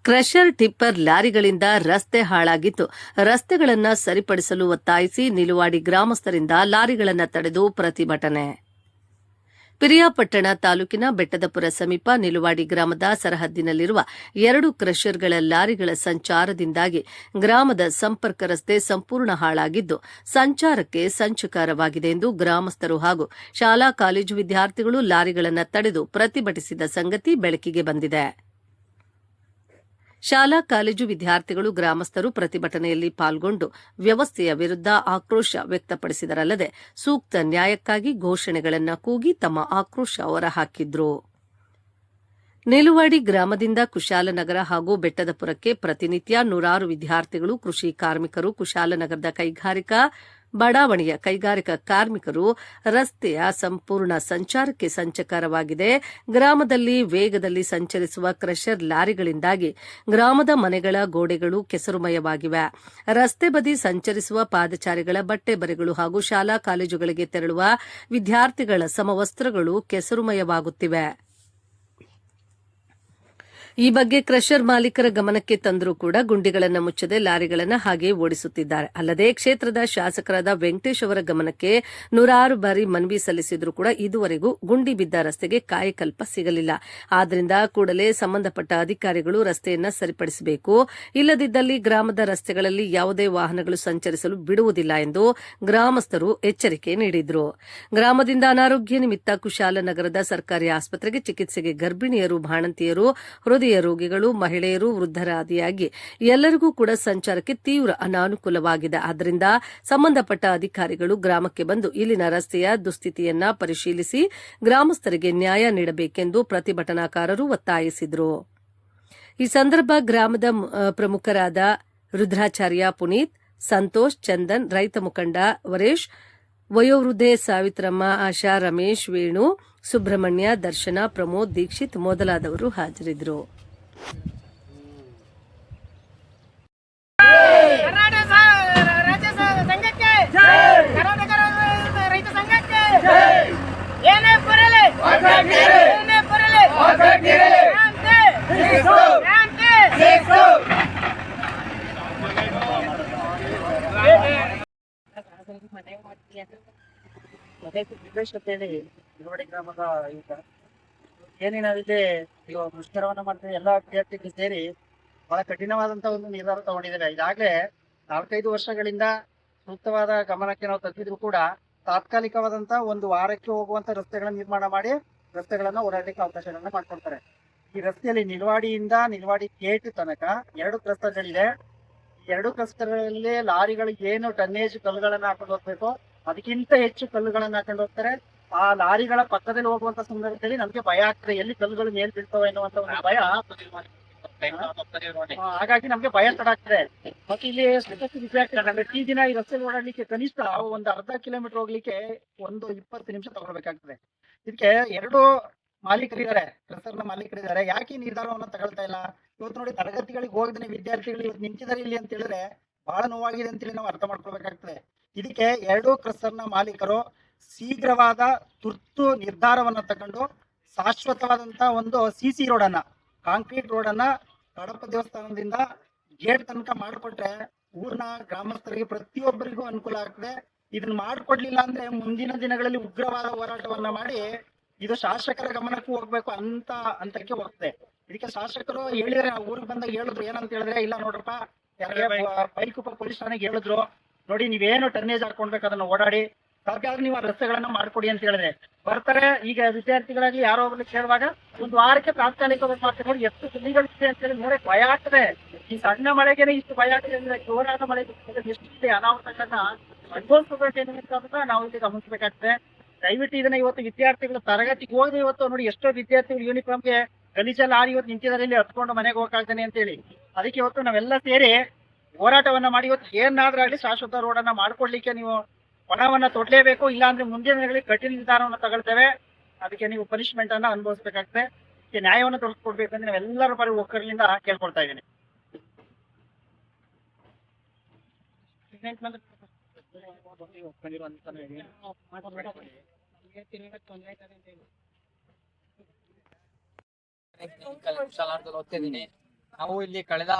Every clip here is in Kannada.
ಕ್ರಷರ್ ಟಿಪ್ಪರ್ ಲಾರಿಗಳಿಂದ ರಸ್ತೆ ಹಾಳಾಗಿದ್ದು, ರಸ್ತೆಗಳನ್ನು ಸರಿಪಡಿಸಲು ಒತ್ತಾಯಿಸಿ ನಿಲುವಾಡಿ ಗ್ರಾಮಸ್ಥರಿಂದ ಲಾರಿಗಳನ್ನು ತಡೆದು ಪ್ರತಿಭಟನೆ. ಪಿರಿಯಾಪಟ್ಟಣ ತಾಲೂಕಿನ ಬೆಟ್ಟದಪುರ ಸಮೀಪ ನಿಲುವಾಡಿ ಗ್ರಾಮದ ಸರಹದ್ದಿನಲ್ಲಿರುವ 2 ಕ್ರಷರ್ಗಳ ಲಾರಿಗಳ ಸಂಚಾರದಿಂದಾಗಿ ಗ್ರಾಮದ ಸಂಪರ್ಕ ರಸ್ತೆ ಸಂಪೂರ್ಣ ಹಾಳಾಗಿದ್ದು, ಸಂಚಾರಕ್ಕೆ ಸಂಚಕಾರವಾಗಿದೆ ಎಂದು ಗ್ರಾಮಸ್ಥರು ಹಾಗೂ ಶಾಲಾ ಕಾಲೇಜು ವಿದ್ಯಾರ್ಥಿಗಳು ಲಾರಿಗಳನ್ನು ತಡೆದು ಪ್ರತಿಭಟಿಸಿದ ಸಂಗತಿ ಬೆಳಕಿಗೆ ಬಂದಿದೆ. ಶಾಲಾ ಕಾಲೇಜು ವಿದ್ಯಾರ್ಥಿಗಳು ಗ್ರಾಮಸ್ಥರು ಪ್ರತಿಭಟನೆಯಲ್ಲಿ ಪಾಲ್ಗೊಂಡು ವ್ಯವಸ್ಥೆಯ ವಿರುದ್ಧ ಆಕ್ರೋಶ ವ್ಯಕ್ತಪಡಿಸಿದರಲ್ಲದೆ ಸೂಕ್ತ ನ್ಯಾಯಕ್ಕಾಗಿ ಘೋಷಣೆಗಳನ್ನು ಕೂಗಿ ತಮ್ಮ ಆಕ್ರೋಶ ಹೊರಹಾಕಿದ್ರು. ನಿಲುವಾಡಿ ಗ್ರಾಮದಿಂದ ಕುಶಾಲನಗರ ಹಾಗೂ ಬೆಟ್ಟದಪುರಕ್ಕೆ ಪ್ರತಿನಿತ್ಯ ನೂರಾರು ವಿದ್ಯಾರ್ಥಿಗಳು, ಕೃಷಿ ಕಾರ್ಮಿಕರು, ಕುಶಾಲನಗರದ ಕೈಗಾರಿಕಾ ಬಡಾವಣೆಯ ಕೈಗಾರಿಕಾ ಕಾರ್ಮಿಕರು ರಸ್ತೆಯ ಸಂಪೂರ್ಣ ಸಂಚಾರಕ್ಕೆ ಸಂಚಕಾರವಾಗಿದೆ. ಗ್ರಾಮದಲ್ಲಿ ವೇಗದಲ್ಲಿ ಸಂಚರಿಸುವ ಕ್ರಷರ್ ಲಾರಿಗಳಿಂದಾಗಿ ಗ್ರಾಮದ ಮನೆಗಳ ಗೋಡೆಗಳು ಕೆಸರುಮಯವಾಗಿವೆ. ರಸ್ತೆ ಬದಿ ಸಂಚರಿಸುವ ಪಾದಚಾರಿಗಳ ಬಟ್ಟೆ ಬರೆಗಳು ಹಾಗೂ ಶಾಲಾ ಕಾಲೇಜುಗಳಿಗೆ ತೆರಳುವ ವಿದ್ಯಾರ್ಥಿಗಳ ಸಮವಸ್ತ್ರಗಳು ಕೆಸರುಮಯವಾಗುತ್ತಿವೆ. ಈ ಬಗ್ಗೆ ಕ್ರಷರ್ ಮಾಲೀಕರ ಗಮನಕ್ಕೆ ತಂದರೂ ಕೂಡ ಗುಂಡಿಗಳನ್ನು ಮುಚ್ಚದೆ ಲಾರಿಗಳನ್ನು ಹಾಗೆ ಓಡಿಸುತ್ತಿದ್ದಾರೆ. ಅಲ್ಲದೆ ಕ್ಷೇತ್ರದ ಶಾಸಕರಾದ ವೆಂಕಟೇಶ್ ಅವರ ಗಮನಕ್ಕೆ ನೂರಾರು ಬಾರಿ ಮನವಿ ಸಲ್ಲಿಸಿದರೂ ಕೂಡ ಇದುವರೆಗೂ ಗುಂಡಿ ಬಿದ್ದ ರಸ್ತೆಗೆ ಕಾಯಕಲ್ಪ ಸಿಗಲಿಲ್ಲ. ಆದ್ದರಿಂದ ಕೂಡಲೇ ಸಂಬಂಧಪಟ್ಟ ಅಧಿಕಾರಿಗಳು ರಸ್ತೆಯನ್ನು ಸರಿಪಡಿಸಬೇಕು. ಇಲ್ಲದಿದ್ದಲ್ಲಿ ಗ್ರಾಮದ ರಸ್ತೆಗಳಲ್ಲಿ ಯಾವುದೇ ವಾಹನಗಳು ಸಂಚರಿಸಲು ಬಿಡುವುದಿಲ್ಲ ಎಂದು ಗ್ರಾಮಸ್ಥರು ಎಚ್ಚರಿಕೆ ನೀಡಿದರು. ಗ್ರಾಮದಿಂದ ಅನಾರೋಗ್ಯ ನಿಮಿತ್ತ ಕುಶಾಲನಗರದ ಸರ್ಕಾರಿ ಆಸ್ಪತ್ರೆಗೆ ಚಿಕಿತ್ಸೆಗೆ ಗರ್ಭಿಣಿಯರು, ಬಾಣಂತಿಯರು, ಹೃದಯ ರೋಗಿಗಳು, ಮಹಿಳೆಯರು, ವೃದ್ಧರಾದಿಯಾಗಿ ಎಲ್ಲರಿಗೂ ಕೂಡ ಸಂಚಾರಕ್ಕೆ ತೀವ್ರ ಅನಾನುಕೂಲವಾಗಿದೆ. ಆದ್ದರಿಂದ ಸಂಬಂಧಪಟ್ಟ ಅಧಿಕಾರಿಗಳು ಗ್ರಾಮಕ್ಕೆ ಬಂದು ಇಲ್ಲಿನ ರಸ್ತೆಯ ದುಸ್ಥಿತಿಯನ್ನ ಪರಿಶೀಲಿಸಿ ಗ್ರಾಮಸ್ಥರಿಗೆ ನ್ಯಾಯ ನೀಡಬೇಕೆಂದು ಪ್ರತಿಭಟನಾಕಾರರು ಒತ್ತಾಯಿಸಿದರು. ಈ ಸಂದರ್ಭ ಗ್ರಾಮದ ಪ್ರಮುಖರಾದ ರುದ್ರಾಚಾರ್ಯ ಪುನೀತ್, ಸಂತೋಷ್, ಚಂದನ್, ರೈತ ಮುಖಂಡ ವರೇಶ್, ವಯೋವೃದ್ಧೆ ಸಾವಿತ್ರಮ್ಮ, ಆಶಾ, ರಮೇಶ್, ವೇಣು, ಸುಬ್ರಹ್ಮಣ್ಯ, ದರ್ಶನ, ಪ್ರಮೋದ್, ದೀಕ್ಷಿತ್ ಮೊದಲಾದವರು ಹಾಜರಿದ್ದರು. ನಿಲುವಾಡಿ ಗ್ರಾಮದ ಈಗ ಏನೇನಾಗಿದೆ ಮುಷ್ಕರವನ್ನ ಮಾಡ್ತಾರೆ. ಎಲ್ಲ ವಿದ್ಯಾರ್ಥಿಗಳು ಸೇರಿ ಬಹಳ ಕಠಿಣವಾದಂತ ಒಂದು ನಿರ್ಧಾರ ತಗೊಂಡಿದ್ದಾರೆ. ಇದಾಗಲೇ 4-5 ವರ್ಷಗಳಿಂದ ಸೂಕ್ತವಾದ ಗಮನಕ್ಕೆ ನಾವು ತಂದಿದ್ರು ಕೂಡ ತಾತ್ಕಾಲಿಕವಾದಂತ ಒಂದು ವಾರಕ್ಕೆ ಹೋಗುವಂತ ರಸ್ತೆಗಳನ್ನ ನಿರ್ಮಾಣ ಮಾಡಿ ರಸ್ತೆಗಳನ್ನ ಓಡಾಡಲಿಕ್ಕೆ ಅವಕಾಶಗಳನ್ನ ಮಾಡ್ಕೊಡ್ತಾರೆ. ಈ ರಸ್ತೆಯಲ್ಲಿ ನಿಲುವಾಡಿಯಿಂದ ನಿಲುವಾಡಿ ಗೇಟ್ ತನಕ 2 ಕ್ಲಸ್ಟರ್ಗಳಿದೆ. 2 ಕ್ಲಸ್ಟರ್ಗಳಲ್ಲಿ ಲಾರಿಗಳಿಗೆ ಏನು ಟನ್ನೇಜ್ ಕಲ್ಲುಗಳನ್ನ ಹಾಕೊಂಡು ಹೋಗ್ಬೇಕು ಅದಕ್ಕಿಂತ ಹೆಚ್ಚು ಕಲ್ಲುಗಳನ್ನ ಹಾಕೊಂಡು ಹೋಗ್ತಾರೆ. ಆ ಲಾರಿಗಳ ಪಕ್ಕದಲ್ಲಿ ಹೋಗುವಂತ ಸಂದರ್ಭದಲ್ಲಿ ನಮ್ಗೆ ಭಯ ಆಗ್ತದೆ, ಎಲ್ಲಿ ಕಲ್ಲುಗಳು ಮೇಲ್ ಬೀಳ್ತವೆ ಎನ್ನುವಂತ ಒಂದು ಭಯ. ಹಾಗಾಗಿ ನಮ್ಗೆ ಭಯ ತಡಾಗ್ತದೆ. ಮತ್ತೆ ಇಲ್ಲಿ ಪ್ರತಿ ದಿನ ಈ ರಸ್ತೆ ಓಡಾಡ್ಲಿಕ್ಕೆ ಕನಿಷ್ಠ ಒಂದು ಅರ್ಧ ಕಿಲೋಮೀಟರ್ ಹೋಗ್ಲಿಕ್ಕೆ ಒಂದು 20 ನಿಮಿಷ ತಗೊಳ್ಬೇಕಾಗ್ತದೆ. ಇದಕ್ಕೆ 2 ಮಾಲೀಕರಿದ್ದಾರೆ, ಕ್ರಷರ್ನ ಮಾಲೀಕರಿದ್ದಾರೆ. ಯಾಕೆ ಈ ನಿರ್ಧಾರವನ್ನ ತಗೊಳ್ತಾ ಇಲ್ಲ? ಇವತ್ತು ನೋಡಿ, ತರಗತಿಗಳಿಗೆ ಹೋಗದೇ ವಿದ್ಯಾರ್ಥಿಗಳು ಇವತ್ತು ನಿಂತಿದ್ದಾರೆ ಇಲ್ಲಿ ಅಂತ ಹೇಳಿದ್ರೆ ಬಹಳ ನೋವಾಗಿದೆ ಅಂತೇಳಿ ನಾವು ಅರ್ಥ ಮಾಡ್ಕೊಳ್ಬೇಕಾಗ್ತದೆ. ಇದಕ್ಕೆ 2 ಕ್ರಷರ್ನ ಮಾಲೀಕರು ಶೀಘ್ರವಾದ ತುರ್ತು ನಿರ್ಧಾರವನ್ನ ತಗೊಂಡು ಶಾಶ್ವತವಾದಂತ ಒಂದು CC ರೋಡ್ ಅನ್ನ, ಕಾಂಕ್ರೀಟ್ ರೋಡ್ ಅನ್ನ ಕಡಪ ದೇವಸ್ಥಾನದಿಂದ ಗೇಟ್ ತನಕ ಮಾಡಿಕೊಟ್ರೆ ಊರಿನ ಗ್ರಾಮಸ್ಥರಿಗೆ ಪ್ರತಿಯೊಬ್ಬರಿಗೂ ಅನುಕೂಲ ಆಗ್ತದೆ. ಇದನ್ನ ಮಾಡಿಕೊಡ್ಲಿಲ್ಲ ಅಂದ್ರೆ ಮುಂದಿನ ದಿನಗಳಲ್ಲಿ ಉಗ್ರವಾದ ಹೋರಾಟವನ್ನ ಮಾಡಿ ಇದು ಶಾಸಕರ ಗಮನಕ್ಕೂ ಹೋಗ್ಬೇಕು ಅಂತ ಹಂತಕ್ಕೆ ಹೋಗ್ತದೆ. ಇದಕ್ಕೆ ಶಾಸಕರು ಹೇಳಿದ್ರೆ, ಊರಿಗೆ ಬಂದಾಗ ಹೇಳಿದ್ರು ಏನಂತ ಹೇಳಿದ್ರೆ, ಇಲ್ಲ ನೋಡ್ರಪ್ಪ, ಯಾರಿಗೆ ಬೈಕುಪ್ಪ ಪೊಲೀಸ್ ಠಾಣೆಗೆ ಹೇಳಿದ್ರು, ನೋಡಿ ನೀವೇನು ಟನ್ನೇಜ್ ಹಾಕೊಂಡ್ಬೇಕು ಅದನ್ನ ಓಡಾಡಿ, ಸರ್ಕಾರ ನೀವು ಆ ರಸ್ತೆಗಳನ್ನ ಮಾಡ್ಕೊಡಿ ಅಂತ ಹೇಳಿದ್ರೆ ಬರ್ತಾರೆ. ಈಗ ವಿದ್ಯಾರ್ಥಿಗಳಾಗಿ ಯಾರೋ ಒಬ್ಬರು ಕೇಳುವಾಗ ಒಂದು ವಾರಕ್ಕೆ ತಾತ್ಕಾಲಿಕವಾಗಿ ಮಾಡ್ತಾರೆ. ನೋಡಿ ಎಷ್ಟು ಸುದ್ದಿಗಳಿದೆ ಅಂತ ಹೇಳಿ ನೋಡಕ್ ಭಯ ಆಗ್ತದೆ. ಈ ಸಣ್ಣ ಮಳೆಗೆನೆ ಇಷ್ಟು ಭಯ ಆಗ್ತದೆ ಅಂದ್ರೆ ಜೋರಾದ ಮಳೆ ಎಷ್ಟಿದೆ ಅನಾಹುತಗಳನ್ನ ಅನುಭವಿಸಬೇಕು ಅಂತ ನಾವು ಇಲ್ಲಿ ಗಮನಿಸಬೇಕಾಗ್ತದೆ. ದಯವಿಟ್ಟು ಇದನ್ನ ಇವತ್ತು ವಿದ್ಯಾರ್ಥಿಗಳು ತರಗತಿಗೆ ಹೋಗದೆ, ಇವತ್ತು ನೋಡಿ ಎಷ್ಟೋ ವಿದ್ಯಾರ್ಥಿಗಳು ಯೂನಿಫಾರ್ಮ್ಗೆ ಗಲೀಜೆಲ್ಲ ಆಡಿ ಇವತ್ತು ನಿಂತಿದ್ದಾರೆ, ಇಲ್ಲಿ ಹತ್ಕೊಂಡು ಮನೆಗೆ ಹೋಗ್ತಾನೆ ಅಂತ ಹೇಳಿ. ಅದಕ್ಕೆ ಇವತ್ತು ನಾವೆಲ್ಲ ಸೇರಿ ಹೋರಾಟವನ್ನ ಮಾಡಿ ಇವತ್ತು ಏನಾದ್ರೂ ಆಗಲಿ ಶಾಶ್ವತ ರೋಡನ್ನ ಮಾಡ್ಕೊಡ್ಲಿಕ್ಕೆ ನೀವು ಹೊಣವನ್ನ ತೊಡ್ಲೇಬೇಕು. ಇಲ್ಲಾಂದ್ರೆ ಮುಂದಿನ ದಿನಗಳಲ್ಲಿ ಕಠಿಣ ನಿರ್ಧಾರವನ್ನು ತಗೊಳ್ತೇವೆ. ಅದಕ್ಕೆ ನೀವು ಪನಿಷ್ಮೆಂಟ್ ಅನ್ನ ಅನುಭವಿಸಬೇಕಾಗ್ತದೆ. ಇದಕ್ಕೆ ನ್ಯಾಯವನ್ನು ತೊಡಸ್ಕೊಡ್ಬೇಕಂದ್ರೆ ನಾವೆಲ್ಲರ ಪರ ಒಕ್ಕಲಿಂದ ಕೇಳ್ಕೊಳ್ತಾ ಇದ್ದೀನಿ. ಓದ್ತಿದ್ದೀನಿ. ನಾವು ಇಲ್ಲಿ ಕಳೆದ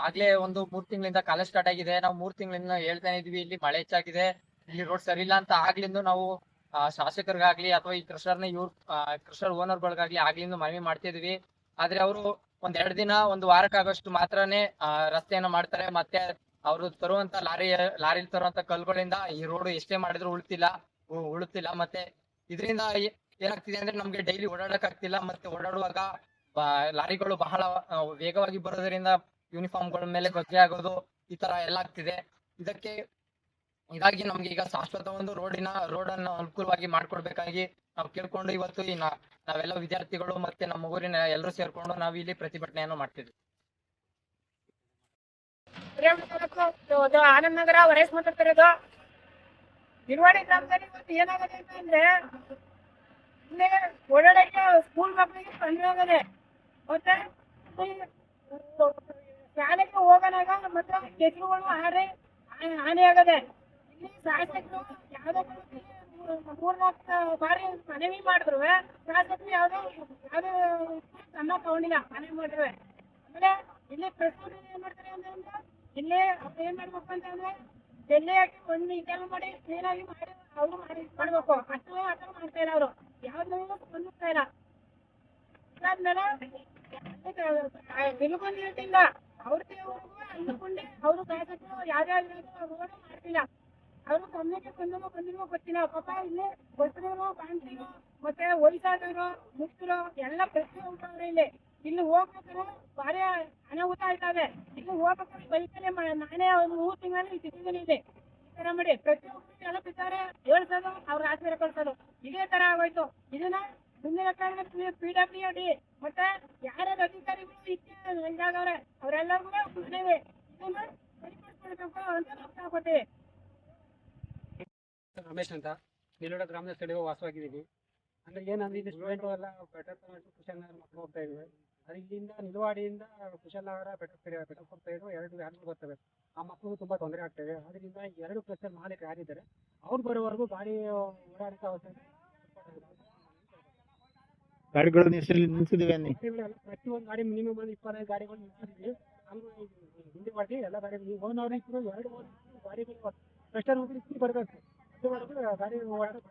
ಆಗ್ಲೇ ಒಂದು 3 ತಿಂಗಳಿಂದ ಕಾಲೇಜ್ ಸ್ಟಾರ್ಟ್ ಆಗಿದೆ. ನಾವು 3 ತಿಂಗಳಿಂದ ಹೇಳ್ತಾನೆ ಇದೀವಿ, ಇಲ್ಲಿ ಮಳೆ ಹೆಚ್ಚಾಗಿದೆ, ಇಲ್ಲಿ ರೋಡ್ ಸರಿ ಇಲ್ಲ ಅಂತ ಆಗ್ಲಿಂದ ನಾವು ಶಾಸಕರಿಗಾಗ್ಲಿ ಅಥವಾ ಈ ಕ್ರಷರ್ ಓನರ್ಗಳಿಗಾಗ್ಲಿ ಆಗ್ಲಿಂದ ಮನವಿ ಮಾಡ್ತಿದೀವಿ. ಆದ್ರೆ ಅವರು ಒಂದ್ ದಿನ, ಒಂದು ವಾರಕ್ಕಾಗಷ್ಟು ಮಾತ್ರನೇ ರಸ್ತೆಯನ್ನ ಮಾಡ್ತಾರೆ. ಮತ್ತೆ ಅವರು ತರುವಂತ ಲಾರಿಲಿ ತರುವಂತ ಕಲ್ಗಳಿಂದ ಈ ರೋಡ್ ಎಷ್ಟೇ ಮಾಡಿದ್ರು ಉಳುತ್ತಿಲ್ಲ. ಮತ್ತೆ ಇದರಿಂದ ಏನಾಗ್ತಿದೆ ಅಂದ್ರೆ ನಮ್ಗೆ ಡೈಲಿ ಓಡಾಡಕ್ ಆಗ್ತಿಲ್ಲ. ಮತ್ತೆ ಓಡಾಡುವಾಗ ಲಾರಿಗಳು ಬಹಳ ವೇಗವಾಗಿ ಬರೋದ್ರಿಂದ ಯೂನಿಫಾರ್ಮ್ಗಳ ಮೇಲೆ ಗೊಜ್ಜೆ ಆಗೋದು, ಈ ತರ ಎಲ್ಲ ಆಗ್ತಿದೆ. ಇದಾಗಿ ನಮ್ಗೆ ಈಗ ಶಾಶ್ವತ ಒಂದು ರೋಡನ್ನು ಅನುಕೂಲವಾಗಿ ಮಾಡ್ಕೊಡ್ಬೇಕಾಗಿ ನಾವು ಕೇಳ್ಕೊಂಡು ಇವತ್ತು ನಾವೆಲ್ಲ ವಿದ್ಯಾರ್ಥಿಗಳು ಮತ್ತೆ ನಮ್ಮ ಊರಿನ ಎಲ್ಲರೂ ಸೇರ್ಕೊಂಡು ನಾವು ಇಲ್ಲಿ ಪ್ರತಿಭಟನೆಯನ್ನು ಮಾಡ್ತಿದ್ವಿ. ಆನಂದ್ ನಗರ ವರೇಶ್ ಮಾತಾಡ್ತಿರೋದು. ನಿರ್ವಾಡಿ ಗ್ರಾಮದಲ್ಲಿ ಇವತ್ತು ಏನಾಗಿದೆ ಅಂತಂದ್ರೆ ಇಲ್ಲಿ ಓಡಾಡಕ್ಕೆ ಸ್ಕೂಲ್ ಮಕ್ಕಳಿಗೆ ತೊಂದರೆ ಆಗದೆ, ಮತ್ತೆ ಶಾಲೆಗೆ ಹೋಗೋನಾಗ ಮತ್ತೆ ಕೆಸರುಗಳು ಹಾನಿ ಆಗದೆ. ಇಲ್ಲಿ ಶಾಸಕರು ಯಾವ್ದೋ 3-4 ಬಾರಿ ಮನವಿ ಮಾಡಿದ್ರು, ಶಾಸಕರು ಯಾವ್ದೋ ಕ್ರಮ ತಗೊಂಡಿಲ್ಲ. ಮನವಿ ಮಾಡಿದ್ರು. ಆಮೇಲೆ ಇಲ್ಲಿ ಪ್ರಶ್ನೆ ಏನ್ ಮಾಡ್ತಾರೆ ಅಂತಂದ್ರೆ ಇಲ್ಲಿ ಅವ್ರು ಏನ್ ಮಾಡ್ಬೇಕು ಅಂತಂದ್ರೆ ಜಲ್ದಿ ಹಾಕಿ ಒಂದು ಇದೆಲ್ಲ ಮಾಡಿ ಕ್ಲೀನ್ ಆಗಿ ಮಾಡಿ ಅವ್ರು ಮಾಡ್ಬೇಕು. ಅಷ್ಟು ಮಾಡ್ತಾ ಇಲ್ಲ ಅವರು, ಯಾವ್ದು ಸ್ಪಂದಿಸ್ತಾ ಇಲ್ಲ. ಅದಾದ್ಮೇಲೆ ಬಿಲ್ಗೊಂಡು ಹೇಳ್ತಿಲ್ಲ ಅವ್ರವ್ರಿಗೂ ಅಂದ್ಕೊಂಡೆ ಅವರು ಶಾಸಕರು ಯಾವ್ಯಾವ ಮಾಡ್ತಿಲ್ಲ. ಅವರು ಗಮನಕ್ಕೆ ಬಂದಿರೋ ಗೊತ್ತಿಲ್ಲ. ಪಾಪ ಇಲ್ಲಿ ಬಸ್ರು ಕಾಣ್ತಿರೋ ಮತ್ತೆ ವಯಸ್ಸಾದವರು ಮುಕ್ತರು ಎಲ್ಲ ಪ್ರತಿಯೊಬ್ಬರು ಇಲ್ಲಿ ಹೋಗ್ಬೇಕಾದ್ರೆ ಭಾರಿ ಅನಾಹುತ ಆಯ್ತವೆ. ಇಲ್ಲಿ ಹೋಗ್ಬೇಕಾದ್ರೆ ಬೈಕಲ್ಲಿ ನಾನೇ ಒಂದು 3 ತಿಂಗಳಲ್ಲಿ ಸಿಟಿದಲ್ಲಿ ಇದೆ. ಈ ತರ ಮಾಡಿ ಪ್ರತಿಯೊಬ್ಬರು ಎಲ್ಲ ಬಿದ್ದಾರೆ, ಹೇಳ್ಸೋದು ಅವ್ರ ಆಸ್ಪತ್ರೆ ಕಳ್ಸೋದು, ಇದೇ ತರ ಆಗೋಯ್ತು. ಇದನ್ನ ಮುಂದಿನ ಕಾಲದಲ್ಲಿ PWD ಮತ್ತೆ ಯಾರ್ಯಾರು ಅಧಿಕಾರಿಗಳು ಇದ್ದಾಗವ್ರೆ ಅವರೆಲ್ಲರಿಗೂ ಮನವಿ ಇದನ್ನ ಸರಿಪಡಿಸ್ಕೊಳ್ಬೇಕು ಅಂತ ನಾವು ಕೇಳ್ಕೊತೀವಿ. ರಮೇಶ್ ಅಂತ ನಿಲೋಡ ಗ್ರಾಮದ ಸ್ಥಳೀಯ ವಾಸವಾಗಿದ್ದೀನಿ. ಅಂದ್ರೆ ಏನಂದ್ರೆ ಇಲ್ಲಿ ಸ್ಟೂಡೆಂಟ್ ಎಲ್ಲ ಪೆಟ್ರೋಲ್ ಕುಶಾಲನಗರ ಮಕ್ಕಳು ಹೋಗ್ತಾ ಇದ್ವಿ. ಅದು ಇಲ್ಲಿಂದ ನಿಲುವಾಡಿಯಿಂದ ಕುಶಾಲನಗರ ಪೆಟ್ರೋಲ್ ಸೈಡು 2 ವ್ಯಾನ್ಗಳು ಬರ್ತವೆ. ಆ ಮಕ್ಕಳಿಗೂ ತುಂಬಾ ತೊಂದರೆ ಆಗ್ತದೆ. ಅದರಿಂದ 2 ಕ್ಲಸ್ಟರ್ ಮಾಲೀಕರು ಯಾರಿದ್ದಾರೆ ಅವ್ರು ಬರೋವರೆಗೂ ಗಾಡಿ ಓಡಾಡಕ್ಕೆ ಅವಶ್ಯ. ಗಾಡಿಗಳು ನಿಲ್ಸಿದೀವಿ ಪ್ರತಿಯೊಂದು ಗಾಡಿ ಮಿನಿಮಮ್ 25 ಗಾಡಿಗಳು ನಿಲ್ಸಿದ್ವಿ. ಹಂಗೂ ಹಿಂದೆ ಮಾಡಿ ಎಲ್ಲ ಗಾಡಿ ಓನವ್ರಿಗೆ 2 ಗಾಡಿಗಳು ಕ್ಲಸ್ಟರ್ ಬರ್ಬೇಕು. ಗಾಡಿ ಓಡಾಡಕ್ಕೆ